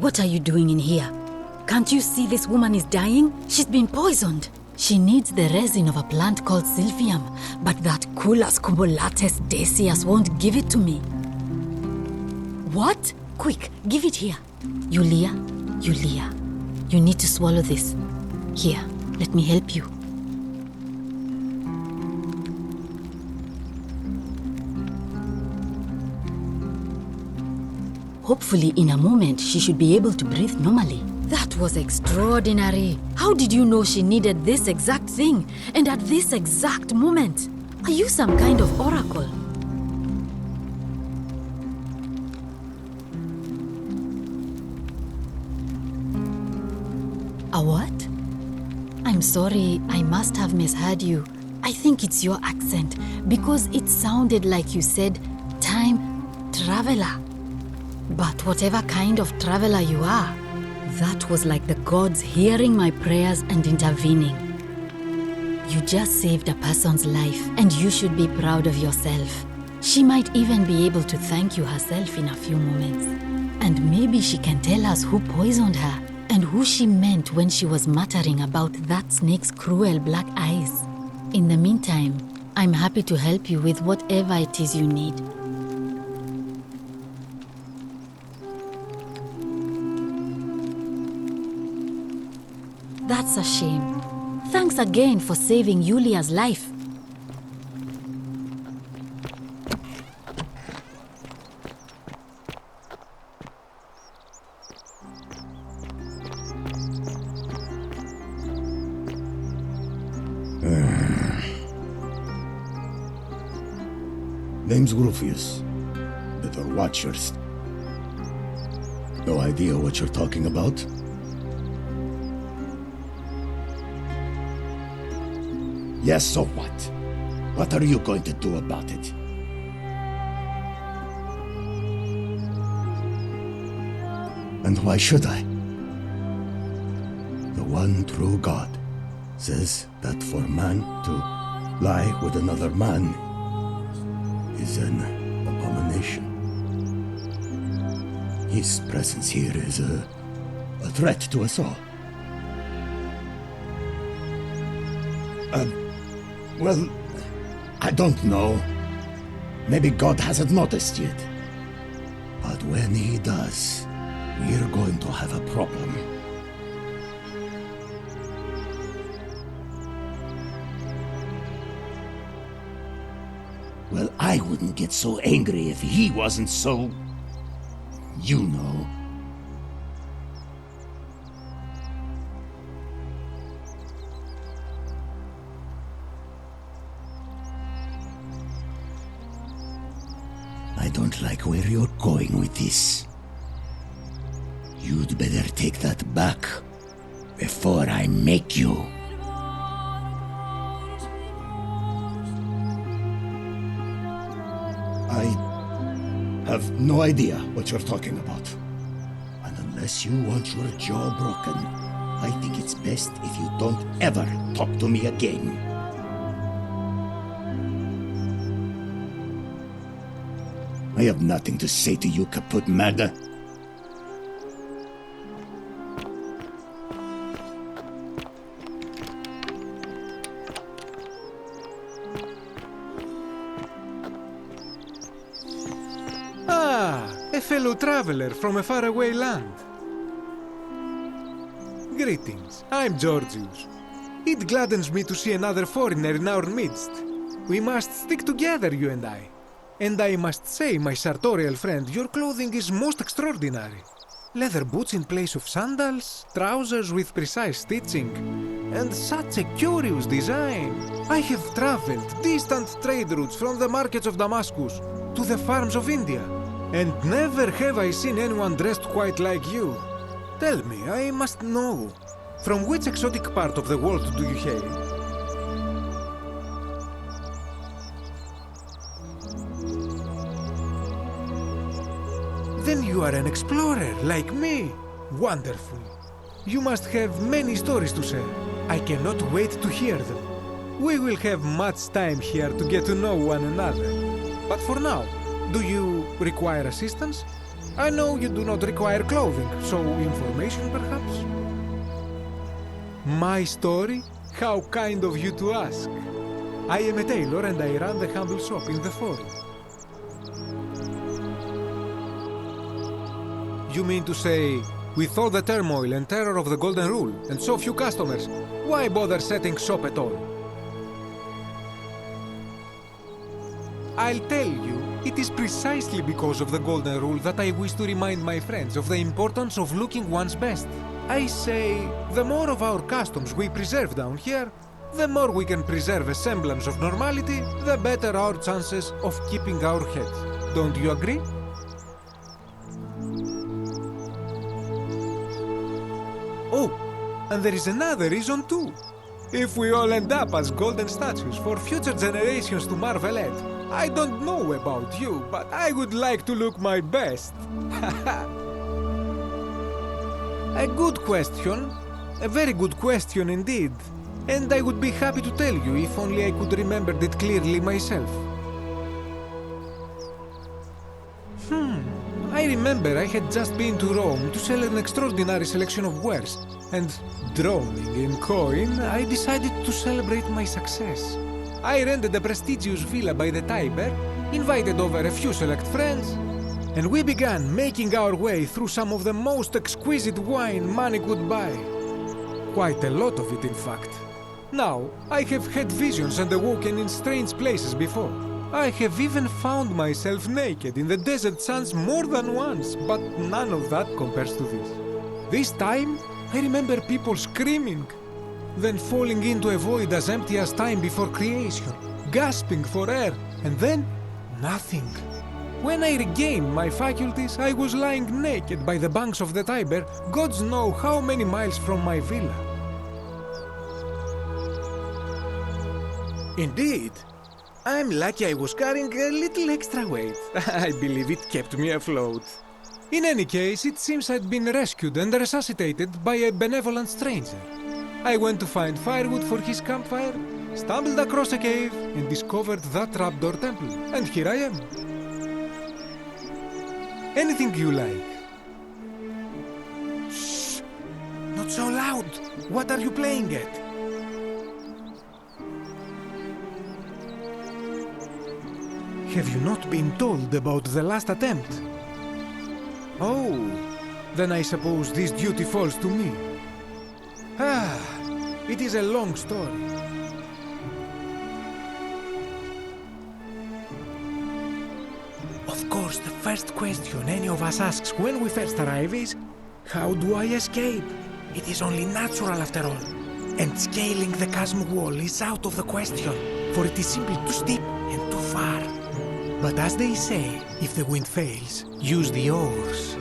What are you doing in here? Can't you see this woman is dying? She's been poisoned. She needs the resin of a plant called silphium, but that Culus cubulatus decius won't give it to me. What? Quick, give it here. Yulia, you need to swallow this. Here, let me help you. Hopefully, in a moment, she should be able to breathe normally. That was extraordinary. How did you know she needed this exact thing, and at this exact moment? Are you some kind of oracle? A what? I'm sorry, I must have misheard you. I think it's your accent, because it sounded like you said, time traveler. But whatever kind of traveler you are, that was like the gods hearing my prayers and intervening. You just saved a person's life, and you should be proud of yourself. She might even be able to thank you herself in a few moments. And maybe she can tell us who poisoned her, and who she meant when she was muttering about that snake's cruel black eyes. In the meantime, I'm happy to help you with whatever it is you need. That's a shame. Thanks again for saving Yulia's life. Name's Rufius. Better watch your No idea what you're talking about? Yes, so what? What are you going to do about it? And why should I? The one true God says that for man to lie with another man is an abomination. His presence here is a threat to us all. Well, I don't know. Maybe God hasn't noticed yet. But when he does, we're going to have a problem. Well, I wouldn't get so angry if he wasn't so... you know. I don't like where you're going with this. You'd better take that back before I make you. I have no idea what you're talking about. And unless you want your jaw broken, I think it's best if you don't ever talk to me again. I have nothing to say to you, kaput murder. Ah, a fellow traveler from a faraway land. Greetings, I'm Georgius. It gladdens me to see another foreigner in our midst. We must stick together, you and I. And I must say, my sartorial friend, your clothing is most extraordinary. Leather boots in place of sandals, trousers with precise stitching, and such a curious design. I have traveled distant trade routes from the markets of Damascus to the farms of India, and never have I seen anyone dressed quite like you. Tell me, I must know, from which exotic part of the world do you hail? Then you are an explorer, like me. Wonderful. You must have many stories to share. I cannot wait to hear them. We will have much time here to get to know one another. But for now, do you require assistance? I know you do not require clothing, so information perhaps? My story? How kind of you to ask. I am a tailor and I run the humble shop in the forum. You mean to say, with all the turmoil and terror of the Golden Rule and so few customers, why bother setting shop at all? I'll tell you, it is precisely because of the Golden Rule that I wish to remind my friends of the importance of looking one's best. I say, the more of our customs we preserve down here, the more we can preserve a semblance of normality, the better our chances of keeping our heads. Don't you agree? Oh, and there is another reason too. If we all end up as golden statues for future generations to marvel at, I don't know about you, but I would like to look my best. A good question. A very good question indeed. And I would be happy to tell you if only I could remember it clearly myself. I remember I had just been to Rome to sell an extraordinary selection of wares, and drowning in coin, I decided to celebrate my success. I rented a prestigious villa by the Tiber, invited over a few select friends, and we began making our way through some of the most exquisite wine money could buy. Quite a lot of it, in fact. Now, I have had visions and awoken in strange places before. I have even found myself naked in the desert sands more than once, but none of that compares to this. This time, I remember people screaming, then falling into a void as empty as time before creation, gasping for air, and then nothing. When I regained my faculties, I was lying naked by the banks of the Tiber, gods know how many miles from my villa. Indeed. I'm lucky I was carrying a little extra weight. I believe it kept me afloat. In any case, it seems I'd been rescued and resuscitated by a benevolent stranger. I went to find firewood for his campfire, stumbled across a cave, and discovered that trapdoor temple. And here I am. Anything you like. Shh! Not so loud! What are you playing at? Have you not been told about the last attempt? Oh, then I suppose this duty falls to me. It is a long story. Of course, the first question any of us asks when we first arrive is, how do I escape? It is only natural after all. And scaling the chasm wall is out of the question, for it is simply too steep and too far. But as they say, if the wind fails, use the oars.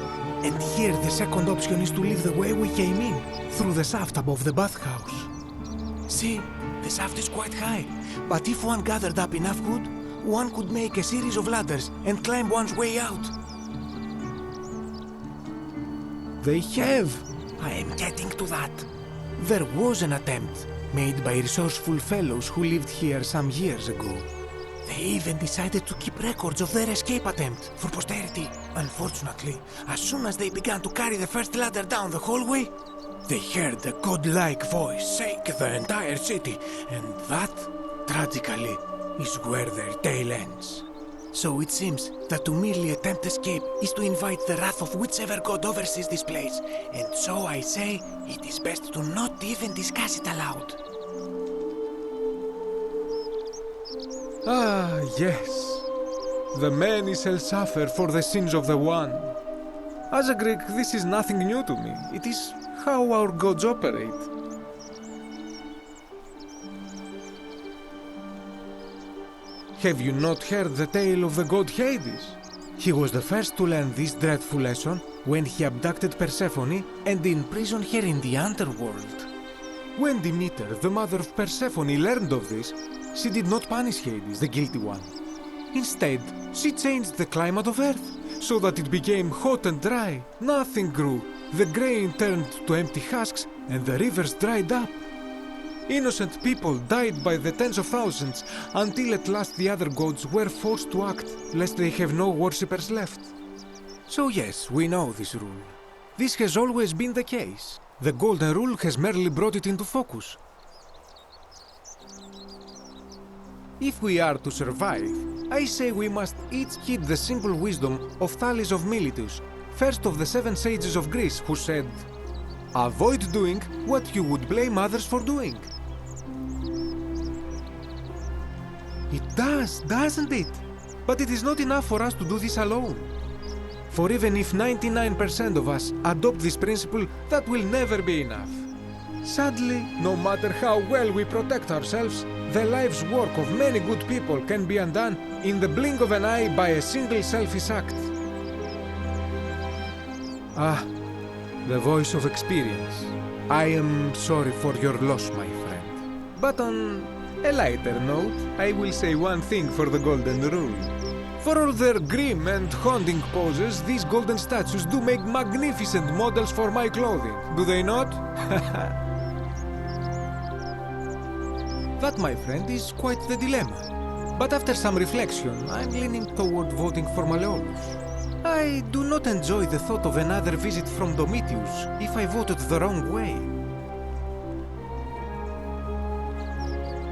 And here the second option is to leave the way we came in, through the shaft above the bathhouse. See, the shaft is quite high, but if one gathered up enough wood, one could make a series of ladders and climb one's way out. They have. I am getting to that. There was an attempt, made by resourceful fellows who lived here some years ago. They even decided to keep records of their escape attempt for posterity. Unfortunately, as soon as they began to carry the first ladder down the hallway, they heard a godlike voice shake the entire city, and that, tragically, is where their tale ends. So it seems that to merely attempt escape is to invite the wrath of whichever god oversees this place, and so I say it is best to not even discuss it aloud. Ah, yes. The many shall suffer for the sins of the one. As a Greek, this is nothing new to me. It is how our gods operate. Have you not heard the tale of the god Hades? He was the first to learn this dreadful lesson when he abducted Persephone and imprisoned her in the underworld. When Demeter, the mother of Persephone, learned of this, she did not punish Hades, the guilty one. Instead, she changed the climate of Earth so that it became hot and dry. Nothing grew. The grain turned to empty husks and the rivers dried up. Innocent people died by the tens of thousands until at last the other gods were forced to act lest they have no worshippers left. So yes, we know this rule. This has always been the case. The golden rule has merely brought it into focus. If we are to survive, I say we must each heed the simple wisdom of Thales of Miletus, first of the 7 sages of Greece, who said, "Avoid doing what you would blame others for doing." It does, doesn't it? But it is not enough for us to do this alone. For even if 99% of us adopt this principle, that will never be enough. Sadly, no matter how well we protect ourselves, the life's work of many good people can be undone in the blink of an eye by a single selfish act. Ah, the voice of experience. I am sorry for your loss, my friend. But on a lighter note, I will say one thing for the golden rule. For all their grim and haunting poses, these golden statues do make magnificent models for my clothing, do they not? That, my friend, is quite the dilemma. But after some reflection, I'm leaning toward voting for Malleolus. I do not enjoy the thought of another visit from Domitius if I voted the wrong way.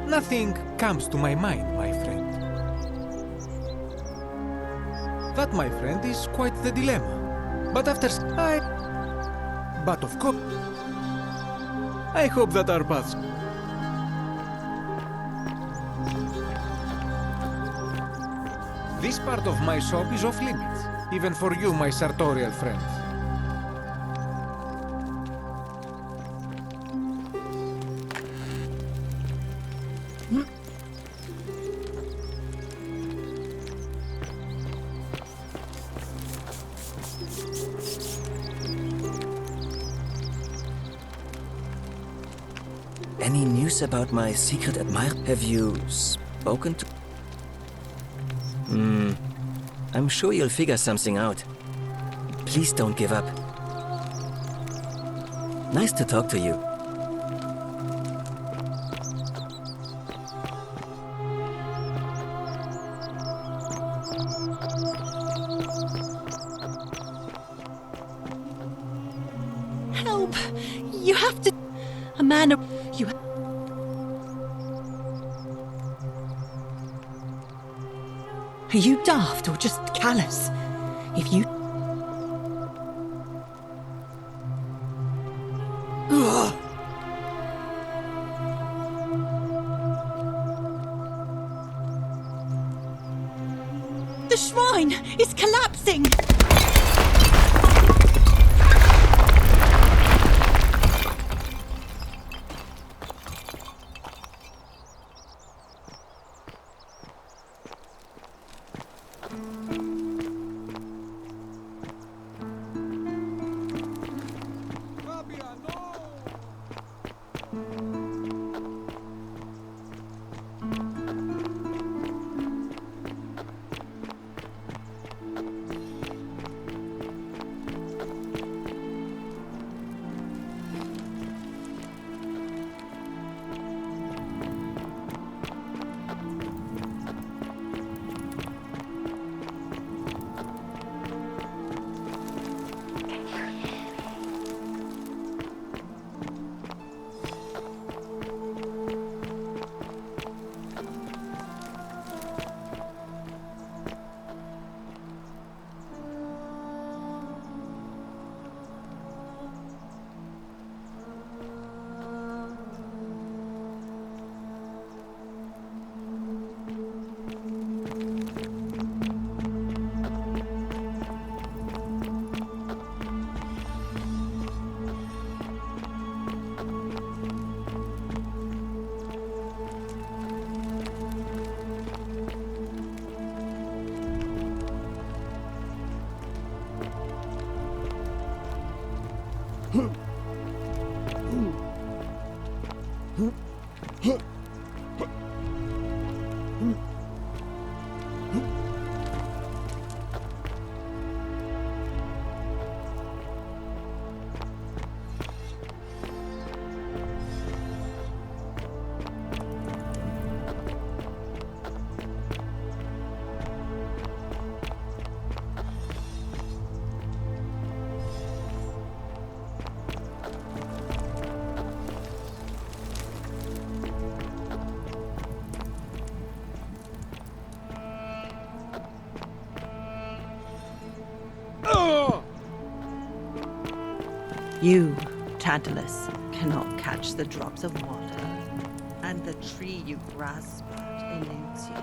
Nothing comes to my mind, my friend. That, my friend, is quite the dilemma. But But of course, I hope that our paths... This part of my shop is off limits, even for you, my sartorial friend. Any news about my secret admirer? Have you spoken to... I'm sure you'll figure something out. Please don't give up. Nice to talk to you. Help! You have to... A man... You... Are you daft or just callous? If you... Ugh. The shrine is collapsing! You, Tantalus, cannot catch the drops of water, and the tree you grasp at eludes you.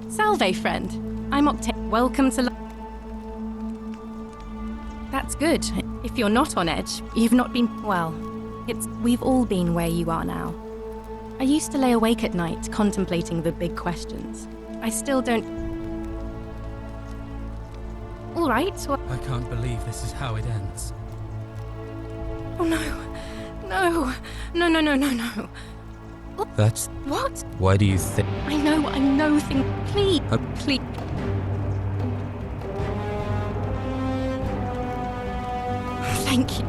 Salve, friend. I'm Octave. Welcome to. That's good. If you're not on edge, you've not been. Well, we've all been where you are now. I used to lay awake at night contemplating the big questions. I still don't. All right. Well, I can't believe this is how it ends. oh no, no, no, no, no, no, no. That's... What? Why do you think... I know. Please, please. Thank you.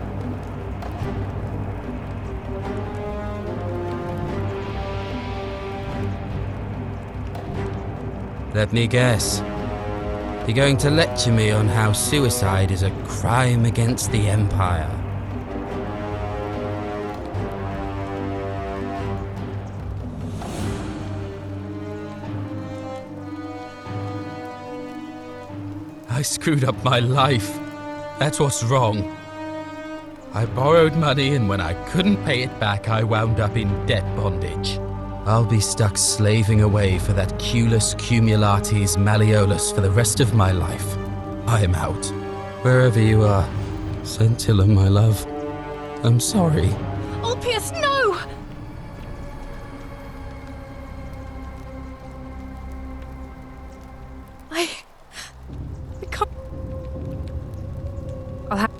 Let me guess. You're going to lecture me on how suicide is a crime against the Empire. I screwed up my life. That's what's wrong. I borrowed money, and when I couldn't pay it back, I wound up in debt bondage. I'll be stuck slaving away for that culus cumulatis malleolus for the rest of my life. I'm out. Wherever you are, Scintilla, my love, I'm sorry. Ulpius, no! I can't. I'll have.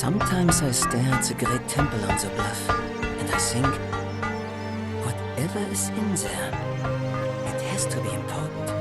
Sometimes I stare at the great temple on the bluff, and I think, whatever is in there, it has to be important.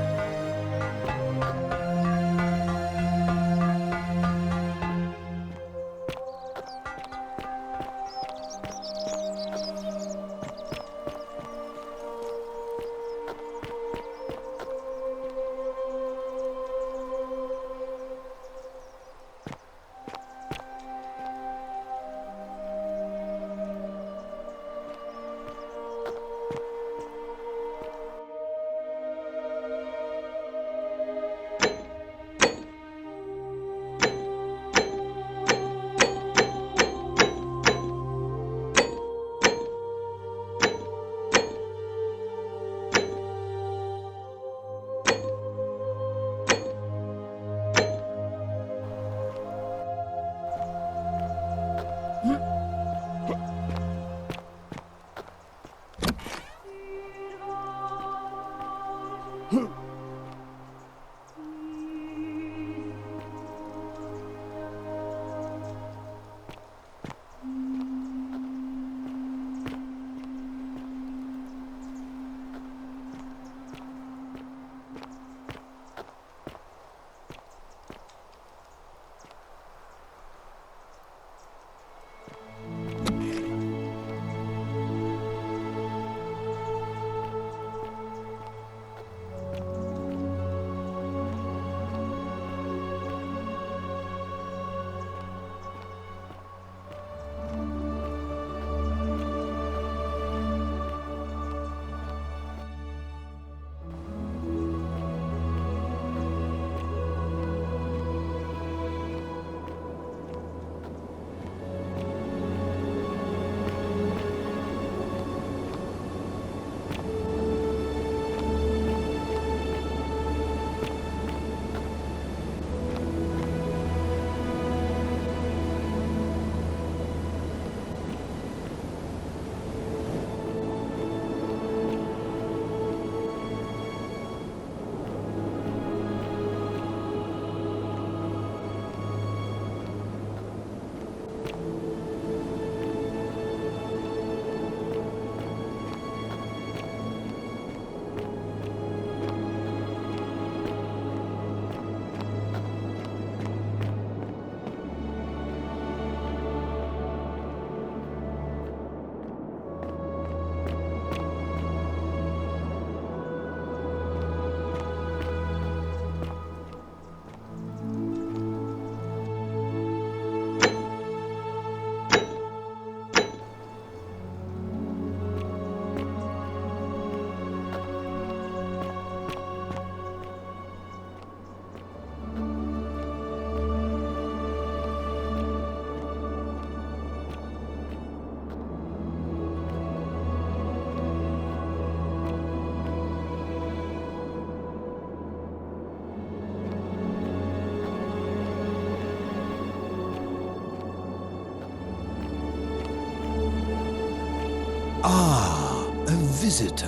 Ah, a visitor.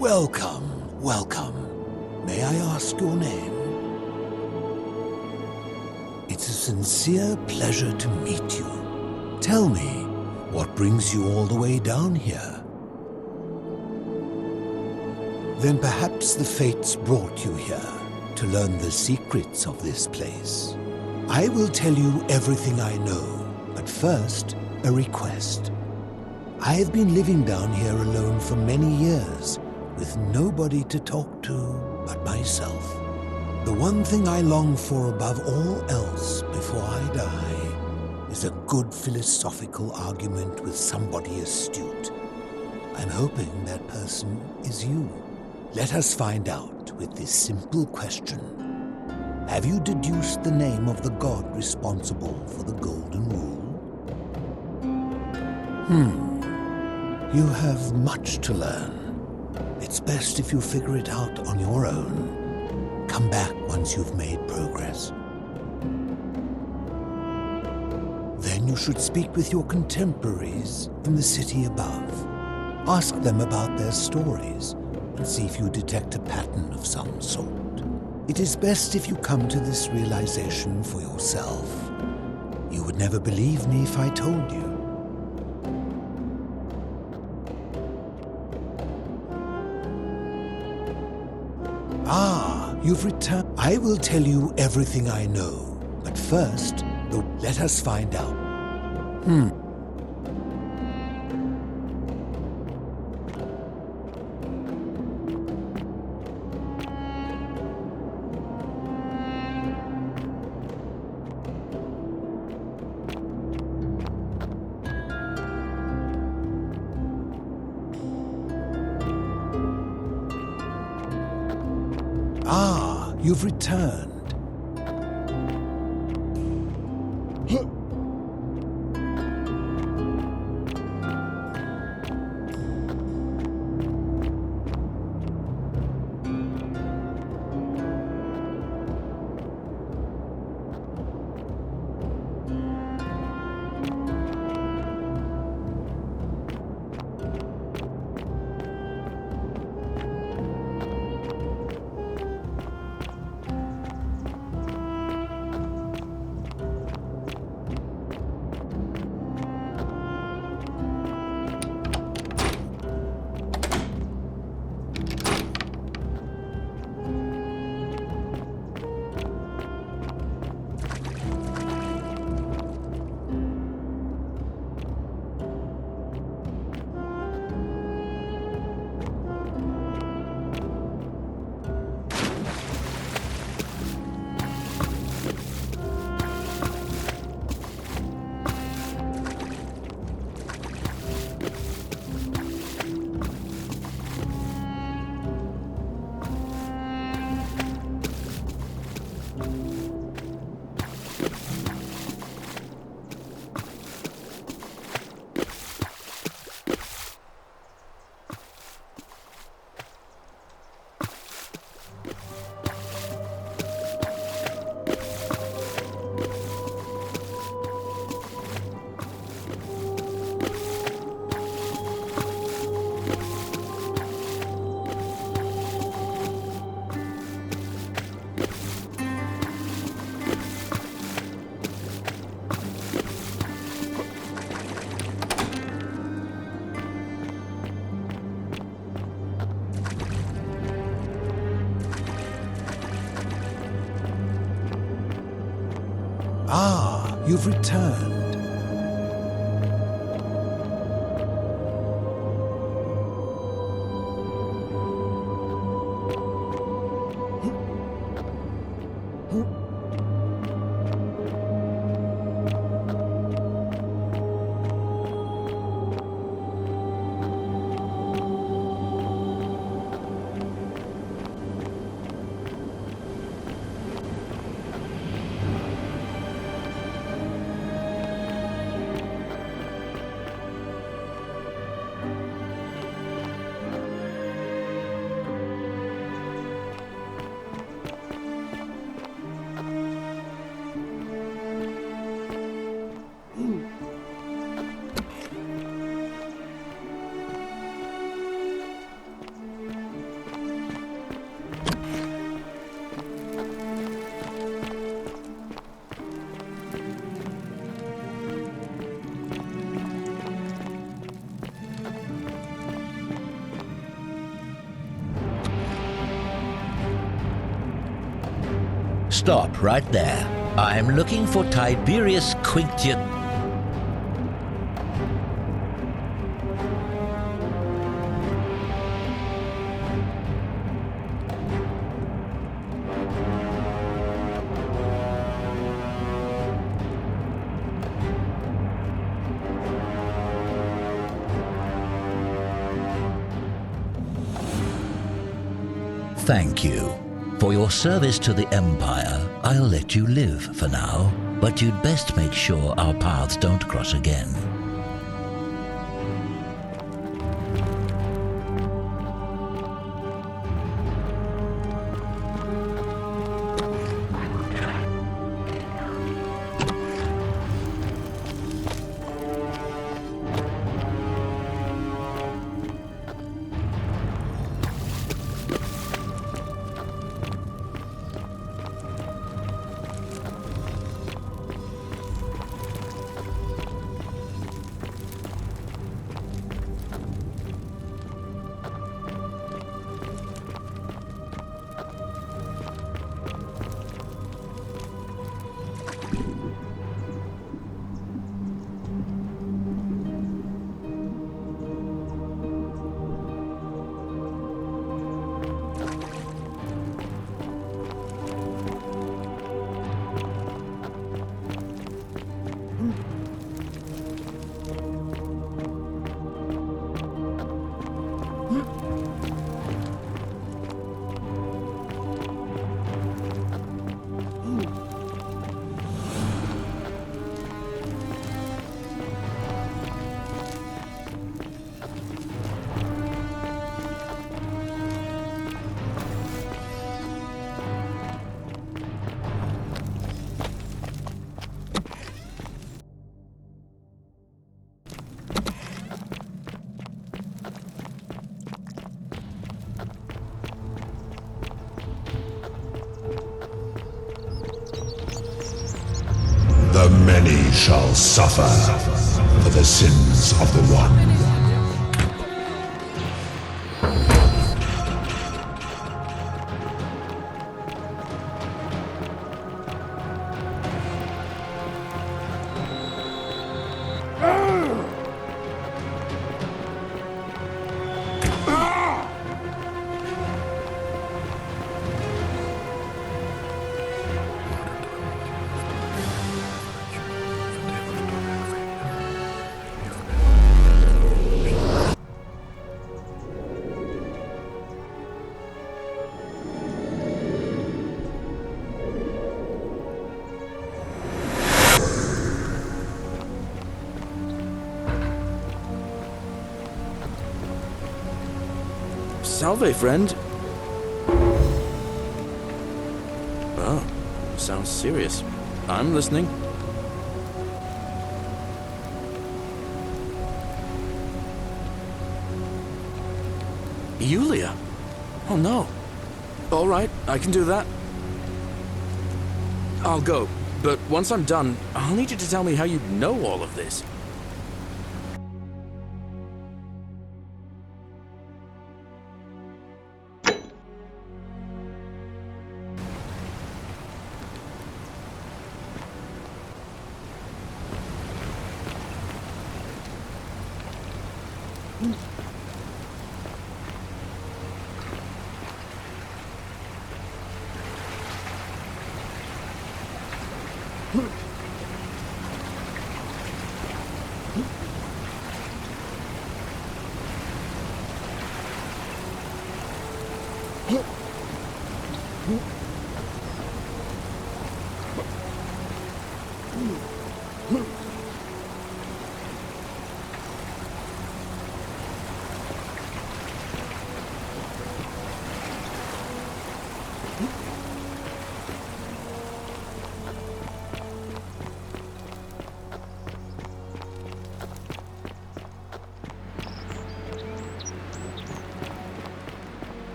Welcome, welcome. May I ask your name? It's a sincere pleasure to meet you. Tell me, what brings you all the way down here? Then perhaps the fates brought you here to learn the secrets of this place. I will tell you everything I know, but first, a request. I have been living down here alone for many years, with nobody to talk to but myself. The one thing I long for above all else before I die is a good philosophical argument with somebody astute. I'm hoping that person is you. Let us find out with this simple question. Have you deduced the name of the god responsible for the Golden Rule? You have much to learn. It's best if you figure it out on your own. Come back once you've made progress. Then you should speak with your contemporaries in the city above. Ask them about their stories and see if you detect a pattern of some sort. It is best if you come to this realization for yourself. You would never believe me if I told you. Ah, you've returned. I will tell you everything I know, but first, let us find out. Ah, you've returned. Ah, you've returned. Stop right there. I'm looking for Tiberius Quinctius. Thank you. For your service to the Empire, I'll let you live for now, but you'd best make sure our paths don't cross again. many shall suffer for the sins of the one. Salve, friend. Oh, sounds serious. I'm listening. Yulia? Oh no. All right, I can do that. I'll go, but once I'm done, I'll need you to tell me how you know all of this.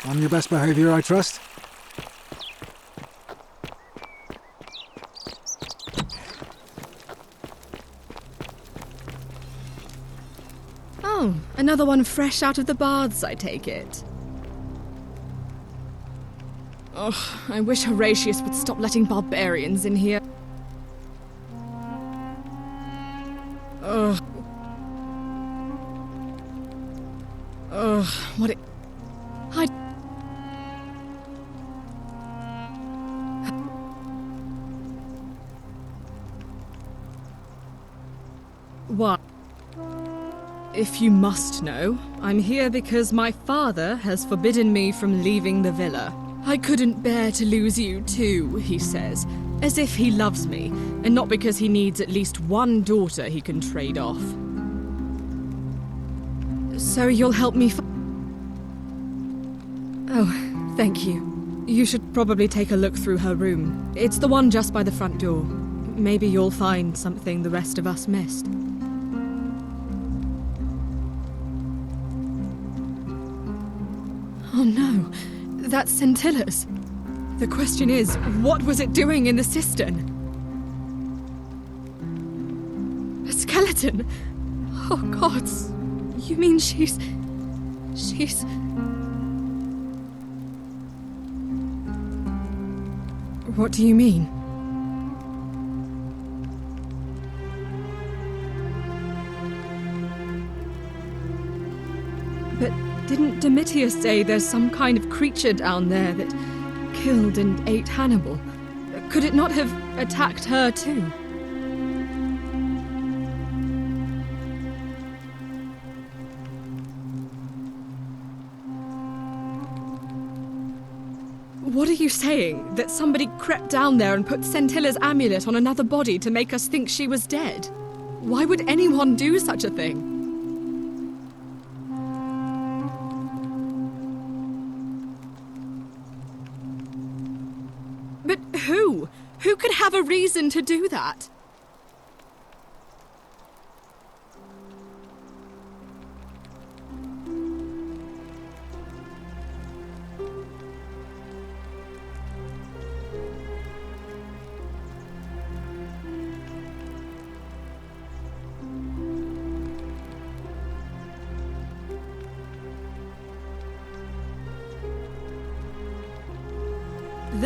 On your best behavior, I trust? Oh, another one fresh out of the baths, I take it. Ugh, I wish Horatius would stop letting barbarians in here. Ugh. Ugh, what it... What? If you must know, I'm here because my father has forbidden me from leaving the villa. I couldn't bear to lose you too, he says, as if he loves me, and not because he needs at least one daughter he can trade off. So you'll help me Oh, thank you. You should probably take a look through her room. It's the one just by the front door. Maybe you'll find something the rest of us missed. Oh no, that's Scintillas. The question is, what was it doing in the cistern? A skeleton? Oh gods, you mean she's... What do you mean? But didn't Domitius say there's some kind of creature down there that killed and ate Hannibal? Could it not have attacked her too? What are you saying? That somebody crept down there and put Scintilla's amulet on another body to make us think she was dead? Why would anyone do such a thing? But who? Who could have a reason to do that?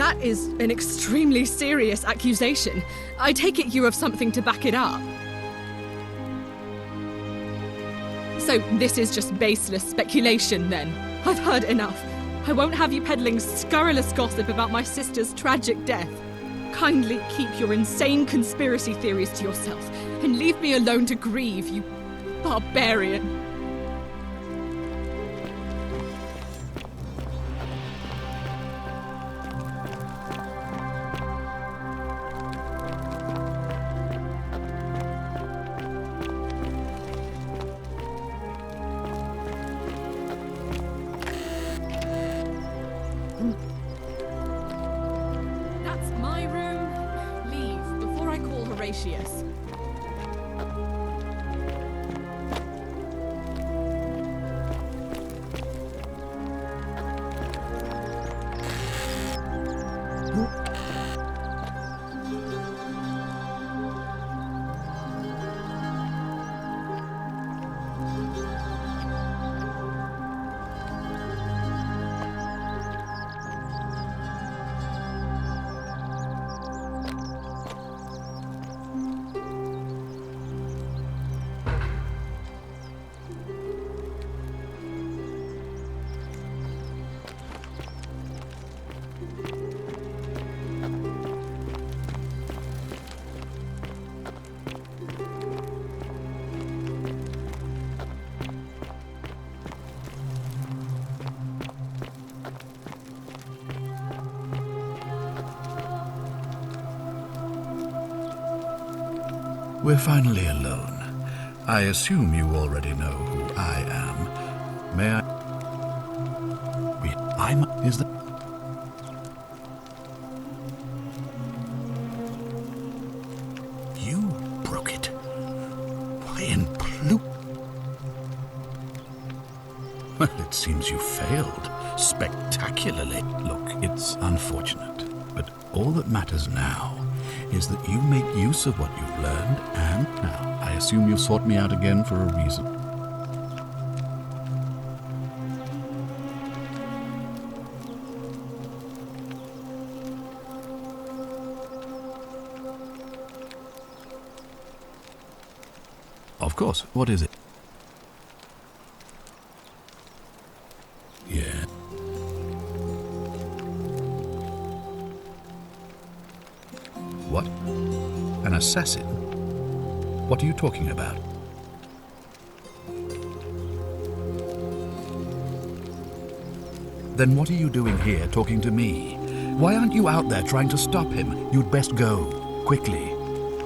That is an extremely serious accusation. I take it you have something to back it up. So this is just baseless speculation, then? I've heard enough. I won't have you peddling scurrilous gossip about my sister's tragic death. Kindly keep your insane conspiracy theories to yourself and leave me alone to grieve, you barbarian. That's my room. Leave before I call Horatius. We're finally alone. I assume you already know who I am. May I... Is that... You broke it. Why in Well, it seems you failed. Spectacularly. Look, it's unfortunate, but all that matters now is that you make use of what you've learned, and now I assume you've sought me out again for a reason. Of course. What is it? Yeah. What? An assassin? What are you talking about? Then what are you doing here talking to me? Why aren't you out there trying to stop him? You'd best go, quickly.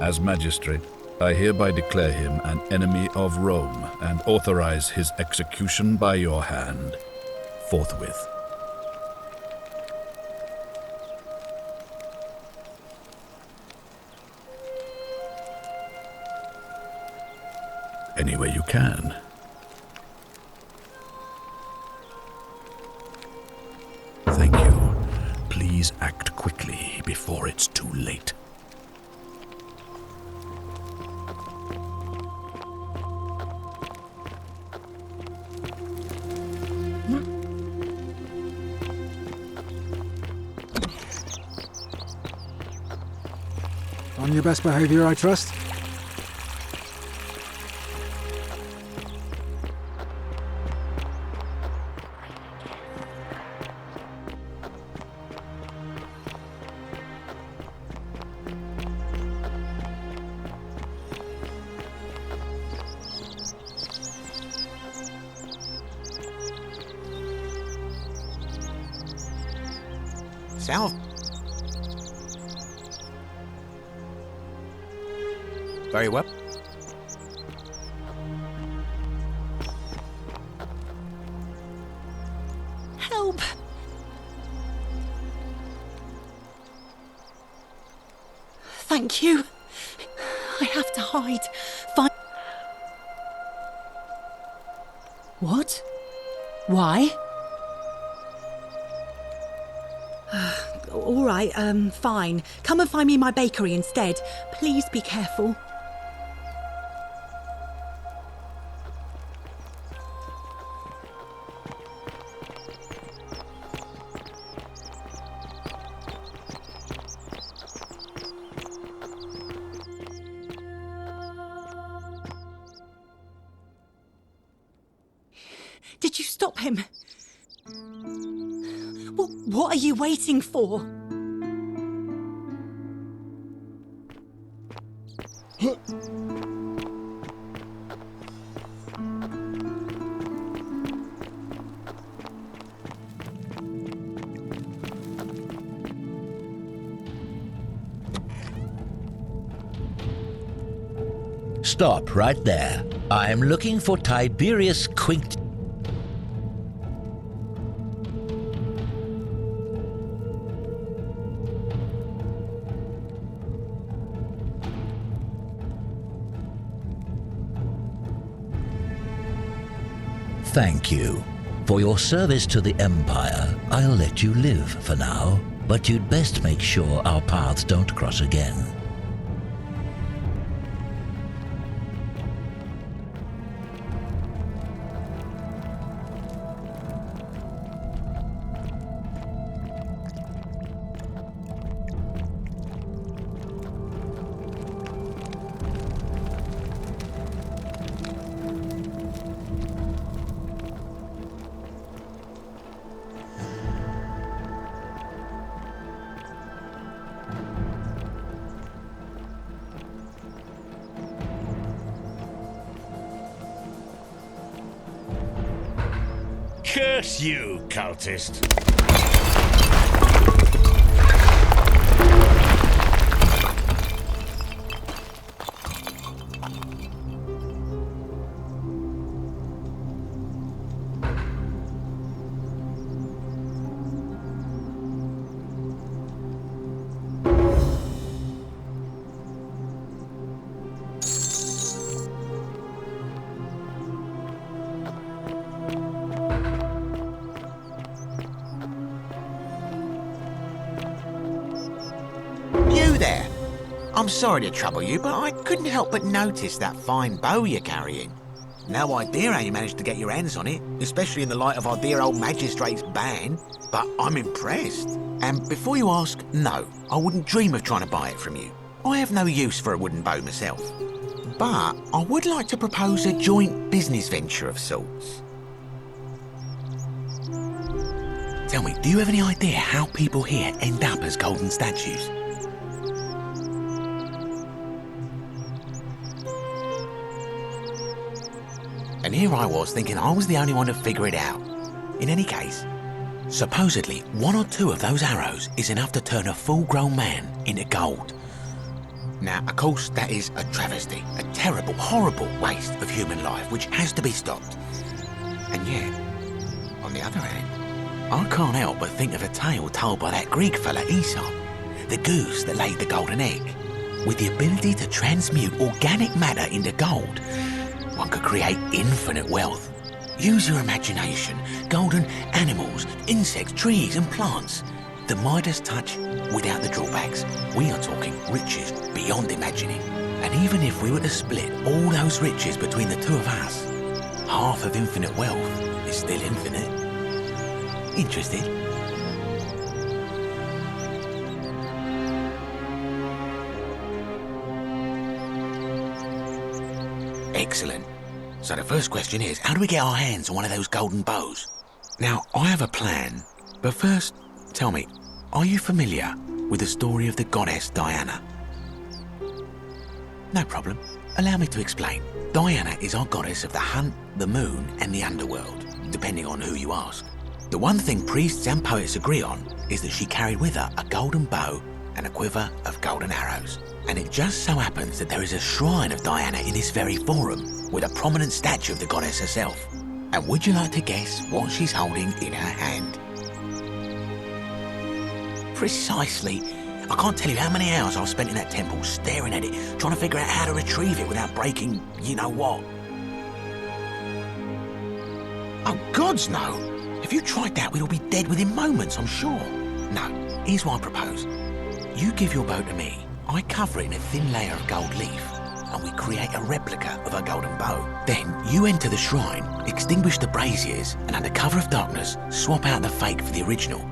As magistrate, I hereby declare him an enemy of Rome and authorize his execution by your hand, forthwith. Any way you can. Thank you. Please act quickly before it's too late. On your best behavior, I trust? South. Very well. Help! Thank you. I have to hide. What? Why? All right, fine. Come and find me in my bakery instead. Please be careful. did you stop him? Well, what are you waiting for? Stop right there. I am looking for Tiberius Quint. Thank you. For your service to the Empire, I'll let you live for now, but you'd best make sure our paths don't cross again. Curse you, cultist! I'm sorry to trouble you, but I couldn't help but notice that fine bow you're carrying. No idea how you managed to get your hands on it, especially in the light of our dear old magistrate's ban, but I'm impressed. And before you ask, no, I wouldn't dream of trying to buy it from you. I have no use for a wooden bow myself. But I would like to propose a joint business venture of sorts. Tell me, do you have any idea how people here end up as golden statues? And here I was thinking I was the only one to figure it out. In any case, supposedly 1 or 2 of those arrows is enough to turn a full-grown man into gold. Now, of course, that is a travesty, a terrible, horrible waste of human life which has to be stopped. And yet, on the other hand, I can't help but think of a tale told by that Greek fella Aesop, the goose that laid the golden egg. With the ability to transmute organic matter into gold, one could create infinite wealth. Use your imagination. Golden animals, insects, trees and plants. The Midas touch without the drawbacks. We are talking riches beyond imagining. And even if we were to split all those riches between the 2 of us, half of infinite wealth is still infinite. Interested? Excellent. So the first question is, how do we get our hands on one of those golden bows? Now, I have a plan, but first, tell me, are you familiar with the story of the goddess Diana? No problem. Allow me to explain. Diana is our goddess of the hunt, the moon, and the underworld, depending on who you ask. The one thing priests and poets agree on is that she carried with her a golden bow and a quiver of golden arrows. And it just so happens that there is a shrine of Diana in this very forum, with a prominent statue of the goddess herself. And would you like to guess what she's holding in her hand? Precisely. I can't tell you how many hours I've spent in that temple staring at it, trying to figure out how to retrieve it without breaking you-know-what. Oh, gods, no. If you tried that, we'd all be dead within moments, I'm sure. No, here's what I propose. You give your bow to me, I cover it in a thin layer of gold leaf, and we create a replica of a golden bow. Then you enter the shrine, extinguish the braziers, and under cover of darkness, swap out the fake for the original.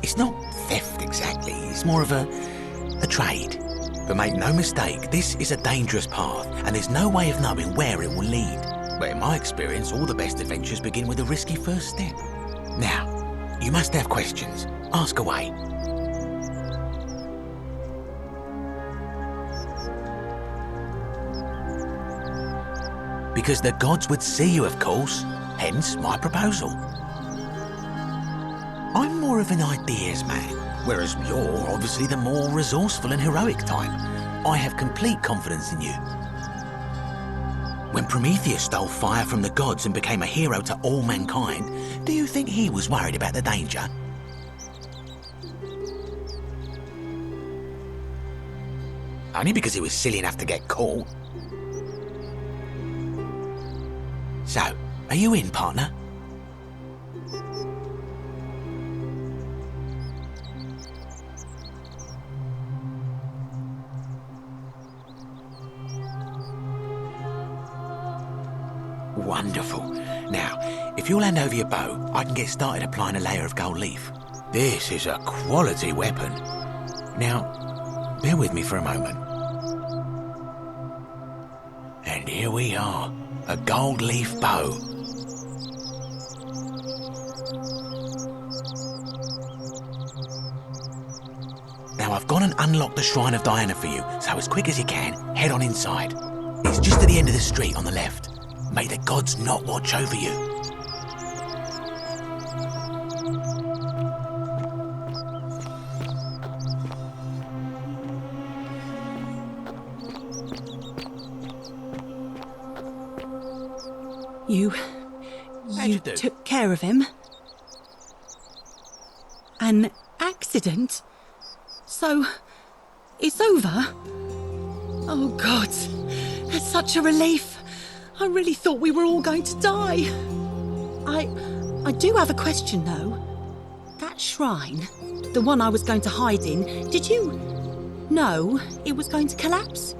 It's not theft exactly, it's more of a trade. But make no mistake, this is a dangerous path, and there's no way of knowing where it will lead. But in my experience, all the best adventures begin with a risky first step. Now, you must have questions. Ask away. Because the gods would see you, of course. Hence, my proposal. I'm more of an ideas man, whereas you're obviously the more resourceful and heroic type. I have complete confidence in you. When Prometheus stole fire from the gods and became a hero to all mankind, do you think he was worried about the danger? Only because he was silly enough to get caught. So, are you in, partner? Wonderful. Now, if you'll hand over your bow, I can get started applying a layer of gold leaf. This is a quality weapon. Now, bear with me for a moment. And here we are, a gold leaf bow. Now I've gone and unlocked the Shrine of Diana for you, so as quick as you can, head on inside. It's just at the end of the street on the left. May the gods not watch over you. You took care of him? An accident? So, it's over? Oh God, it's such a relief. I really thought we were all going to die. I do have a question though. That shrine, the one I was going to hide in, did you know it was going to collapse?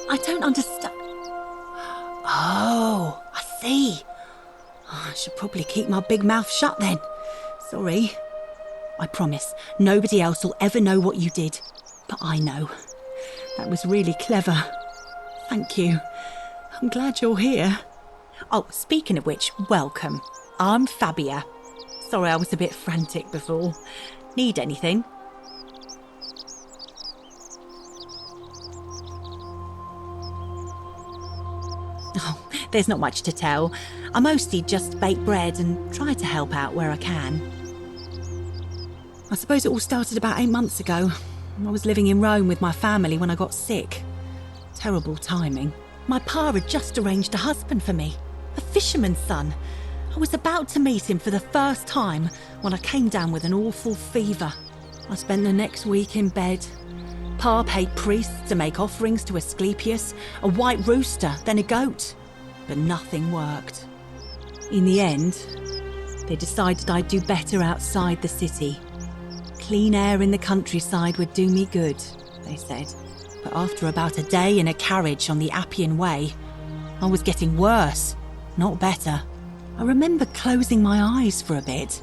I don't understand. Oh, I see. I should probably keep my big mouth shut then. Sorry. I promise, nobody else will ever know what you did. But I know. That was really clever. Thank you. I'm glad you're here. Oh, speaking of which, welcome. I'm Fabia. Sorry I was a bit frantic before. Need anything? Oh, there's not much to tell. I mostly just bake bread and try to help out where I can. I suppose it all started about 8 months ago. I was living in Rome with my family when I got sick. Terrible timing. My pa had just arranged a husband for me, a fisherman's son. I was about to meet him for the first time when I came down with an awful fever. I spent the next week in bed. Pa paid priests to make offerings to Asclepius, a white rooster, then a goat. But nothing worked. In the end, they decided I'd do better outside the city. Clean air in the countryside would do me good, they said. But after about a day in a carriage on the Appian Way, I was getting worse, not better. I remember closing my eyes for a bit,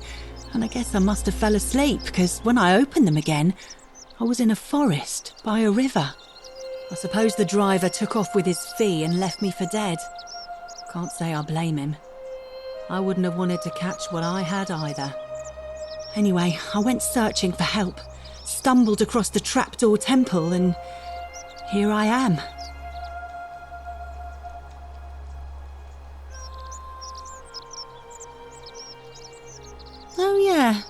and I guess I must have fell asleep because when I opened them again, I was in a forest by a river. I suppose the driver took off with his fee and left me for dead. Can't say I blame him. I wouldn't have wanted to catch what I had either. Anyway, I went searching for help, stumbled across the trapdoor temple, and here I am. Oh yeah,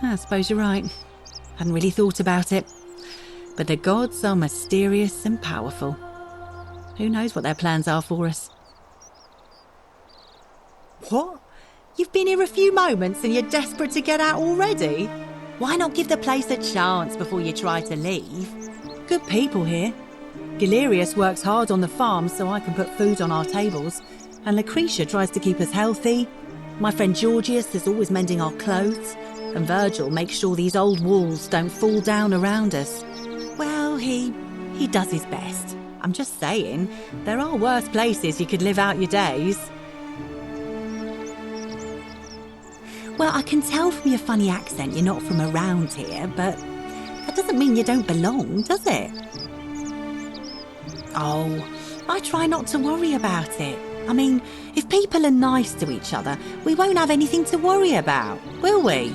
I suppose you're right. Hadn't really thought about it. But the gods are mysterious and powerful. Who knows what their plans are for us? What? You've been here a few moments and you're desperate to get out already? Why not give the place a chance before you try to leave? Good people here. Galerius works hard on the farm so I can put food on our tables, and Lucretia tries to keep us healthy. My friend Georgius is always mending our clothes, and Virgil makes sure these old walls don't fall down around us. Well, he does his best. I'm just saying, there are worse places you could live out your days. Well, I can tell from your funny accent you're not from around here, but That doesn't mean you don't belong, does it? Oh, I try not to worry about it. I mean, if people are nice to each other, we won't have anything to worry about, will we?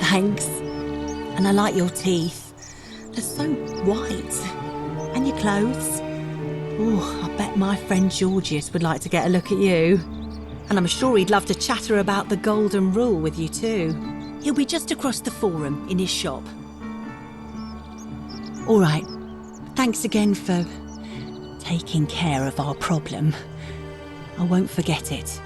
Thanks. And I like your teeth. They're so white. And your clothes. Oh, I bet my friend Georgius would like to get a look at you. And I'm sure he'd love to chatter about the golden rule with you too. He'll be just across the forum in his shop. All right. Thanks again for taking care of our problem. I won't forget it.